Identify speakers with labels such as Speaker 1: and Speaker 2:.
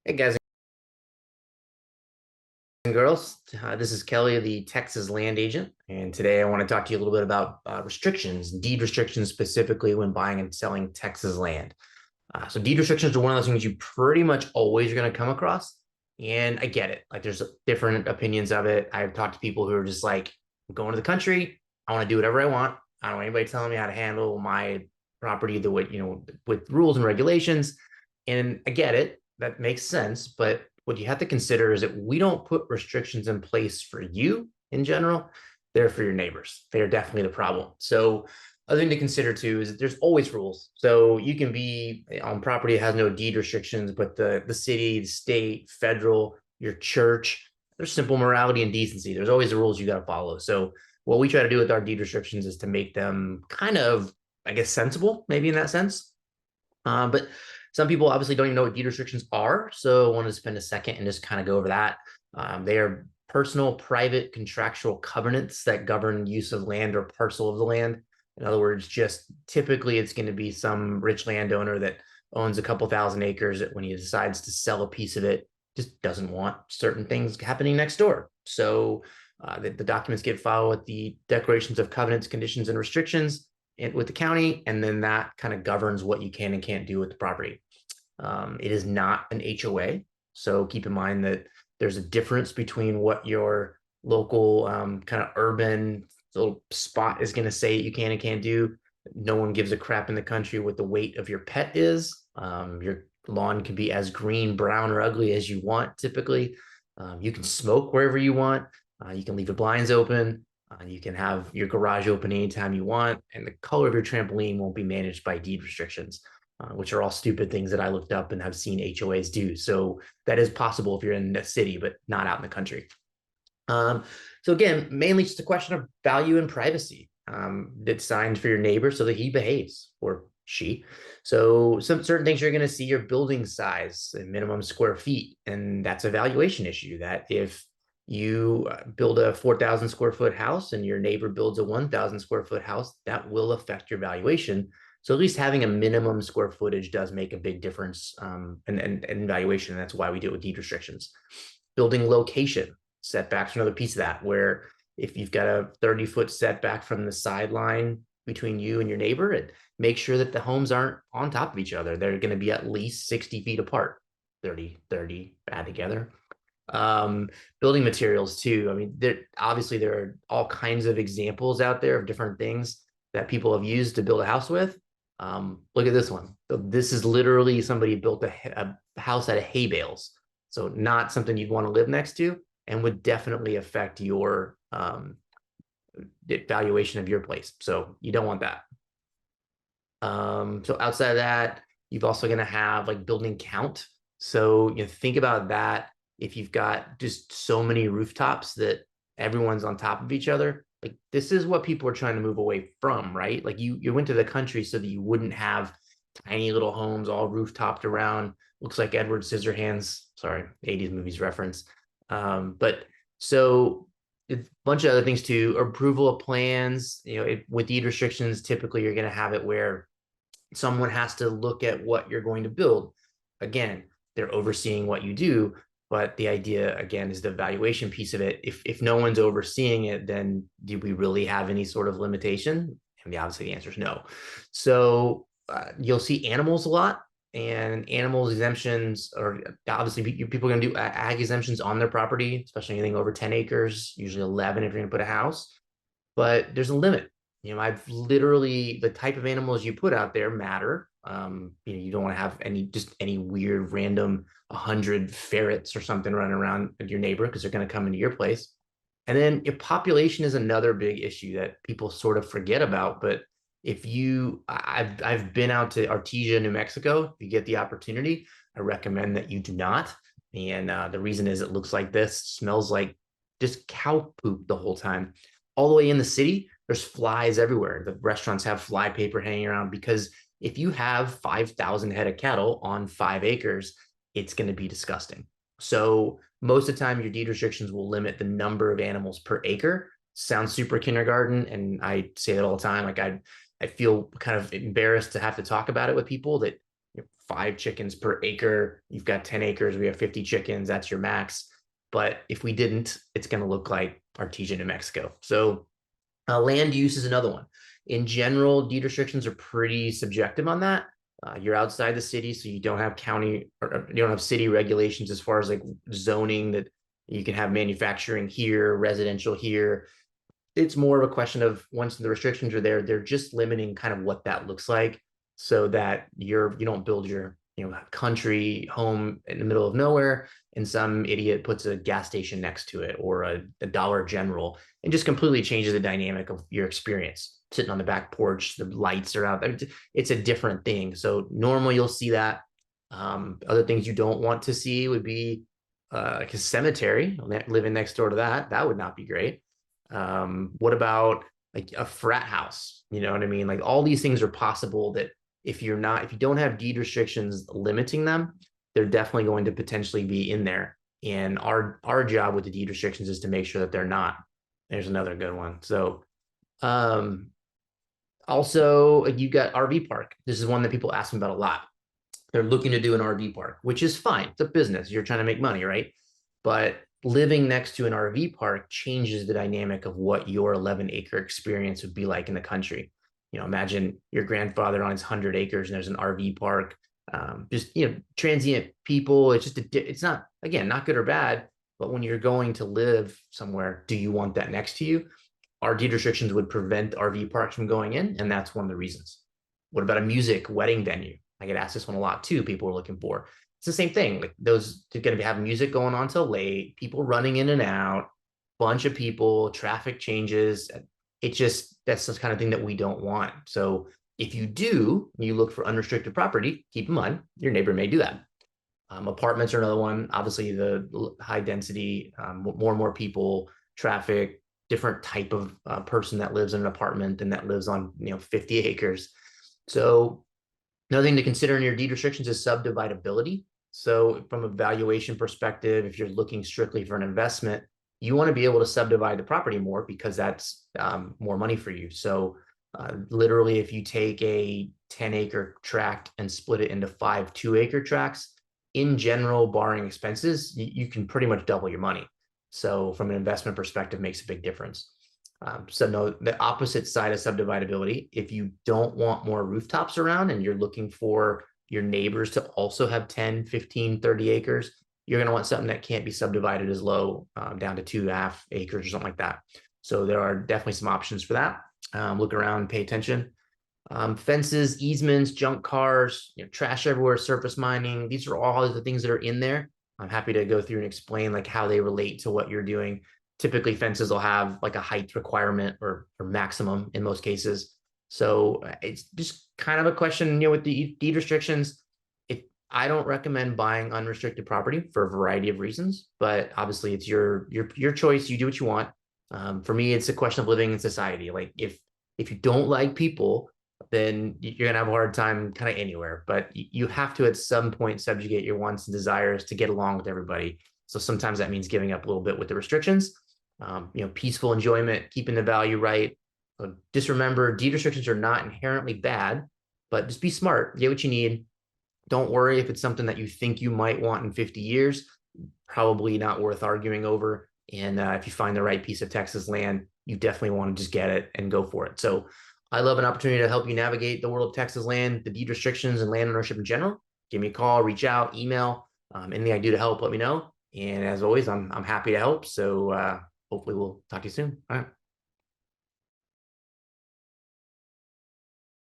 Speaker 1: Hey guys and girls, this is Kelly, the Texas land agent, and today I want to talk to you a little bit about restrictions, deed restrictions specifically when buying and selling Texas land. So deed restrictions are one of those things you pretty much always are going to come across, and I get it. Like there's different opinions of it. I've talked to people who are just like, I'm going to the country, I want to do whatever I want. I don't want anybody telling me how to handle my property the way, with rules and regulations. And I get it. That makes sense. But what you have to consider is that we don't put restrictions in place for you in general. They're for your neighbors. They are definitely the problem. So other thing to consider too is that there's always rules. So you can be on property that has no deed restrictions, but the city, the state, federal, your church, there's simple morality and decency. There's always the rules you got to follow. So what we try to do with our deed restrictions is to make them kind of, I guess, sensible, maybe in that sense. But some people obviously don't even know what deed restrictions are. So I want to spend a second and just kind of go over that. They are personal, private, contractual covenants that govern use of land or parcel of the land. In other words, just typically it's going to be some rich landowner that owns a couple thousand acres that when he decides to sell a piece of it, just doesn't want certain things happening next door. So the documents get filed with the declarations of covenants, conditions, and restrictions with the county, and then that kind of governs what you can and can't do with the property. It is not an HOA, so keep in mind that there's a difference between what your local kind of urban little spot is going to say you can and can't do. No one gives a crap in the country what the weight of your pet is. Your lawn can be as green, brown, or ugly as you want, typically. You can smoke wherever you want. You can leave the blinds open. You can have your garage open anytime you want, and the color of your trampoline won't be managed by deed restrictions, which are all stupid things that I looked up and have seen HOAs do. So that is possible if you're in the city, but not out in the country. So again, mainly just a question of value and privacy. It's signed for your neighbor so that he behaves, or she. So some certain things you're going to see your building size and minimum square feet, and that's a valuation issue. That if you build a 4,000 square foot house and your neighbor builds a 1,000 square foot house, that will affect your valuation. So at least having a minimum square footage does make a big difference in valuation. And that's why we do it with deed restrictions. Building location setbacks, another piece of that, where if you've got a 30-foot setback from the sideline between you and your neighbor, and make sure that the homes aren't on top of each other. They're going to be at least 60 feet apart. 30 add together. Building materials too. I mean, obviously there are all kinds of examples out there of different things that people have used to build a house with. Look at this one. So this is literally somebody built a house out of hay bales. So not something you'd want to live next to, and would definitely affect your valuation of your place. So you don't want that. So outside of that, you've also going to have like building count. So you think about that. If you've got just so many rooftops that everyone's on top of each other, like this is what people are trying to move away from, right? Like you went to the country so that you wouldn't have tiny little homes all rooftopped around. Looks like Edward Scissorhands. Sorry, 80s movies reference. But so a bunch of other things too. Approval of plans. With deed restrictions, typically you're going to have it where someone has to look at what you're going to build. Again, they're overseeing what you do, but the idea again is the valuation piece of it. If no one's overseeing it, then do we really have any sort of limitation? And obviously the answer is no. So you'll see animals a lot, and animals exemptions are obviously people are going to do ag exemptions on their property, especially anything over 10 acres, usually 11 if you're going to put a house. But there's a limit. I've literally, the type of animals you put out there matter. You don't want to have any weird random 100 ferrets or something running around your neighbor, because they're going to come into your place. And then your population is another big issue that people sort of forget about. But I've been out to Artesia, New Mexico. If you get the opportunity, I recommend that you do not. And the reason is it looks like this, smells like just cow poop the whole time. All the way in the city, there's flies everywhere. The restaurants have fly paper hanging around, because if you have 5,000 head of cattle on 5 acres, it's going to be disgusting. So most of the time, your deed restrictions will limit the number of animals per acre. Sounds super kindergarten, and I say that all the time. Like I feel kind of embarrassed to have to talk about it with people that 5 chickens per acre. You've got 10 acres. We have 50 chickens. That's your max. But if we didn't, it's going to look like Artesia, New Mexico. So land use is another one. In general, deed restrictions are pretty subjective on that. You're outside the city, so you don't have county or you don't have city regulations as far as like zoning that you can have manufacturing here, residential here. It's more of a question of once the restrictions are there, they're just limiting kind of what that looks like so that you don't build your country home in the middle of nowhere and some idiot puts a gas station next to it or a Dollar General and just completely changes the dynamic of your experience sitting on the back porch, the lights are out. I mean, it's a different thing. So normally you'll see that. Other things you don't want to see would be like a cemetery living next door to that would not be great. What about like a frat house? You know what I mean? Like all these things are possible that if you don't have deed restrictions limiting them, they're definitely going to potentially be in there. And our job with the deed restrictions is to make sure that they're not. There's another good one. So also you got RV park. This is one that people ask me about a lot. They're looking to do an RV park, which is fine. It's a business. You're trying to make money, right? But living next to an RV park changes the dynamic of what your 11-acre experience would be like in the country. Imagine your grandfather on his 100 acres and there's an RV park. Just transient people. It's just it's not, again, not good or bad, but when you're going to live somewhere, do you want that next to you? Our deed restrictions would prevent RV parks from going in, and that's one of the reasons. What about a music wedding venue? I get asked this one a lot too. People are looking for. It's the same thing. Like those are going to have music going on till late, people running in and out, bunch of people, traffic changes. That's the kind of thing that we don't want. So if you look for unrestricted property, keep in mind your neighbor may do that. Apartments are another one. Obviously, the high density, more and more people, traffic, different type of person that lives in an apartment and that lives on 50 acres. So another thing to consider in your deed restrictions is subdividability. So from a valuation perspective, if you're looking strictly for an investment, you want to be able to subdivide the property more because that's more money for you. So literally, if you take a 10-acre tract and split it into 5 2-acre tracts, in general, barring expenses, you can pretty much double your money. So from an investment perspective, makes a big difference. So no, the opposite side of subdividability, if you don't want more rooftops around and you're looking for your neighbors to also have 10, 15, 30 acres, you're going to want something that can't be subdivided as low, down to 2.5 acres or something like that. So there are definitely some options for that. Look around, pay attention. Fences, easements, junk cars, trash everywhere, surface mining. These are all the things that are in there. I'm happy to go through and explain like how they relate to what you're doing. Typically, fences will have like a height requirement or maximum in most cases. So it's just kind of a question, with the deed restrictions. I don't recommend buying unrestricted property for a variety of reasons, but obviously it's your choice. You do what you want. For me, it's a question of living in society. Like if you don't like people, then you're gonna have a hard time kind of anywhere. But you have to at some point subjugate your wants and desires to get along with everybody. So sometimes that means giving up a little bit with the restrictions. Peaceful enjoyment, keeping the value right. So just remember, deed restrictions are not inherently bad, but just be smart. Get what you need. Don't worry if it's something that you think you might want in 50 years, probably not worth arguing over. And if you find the right piece of Texas land, you definitely want to just get it and go for it. So I love an opportunity to help you navigate the world of Texas land, the deed restrictions and land ownership in general. Give me a call, reach out, email, anything I do to help, let me know. And as always, I'm happy to help. So hopefully we'll talk to you soon. All right.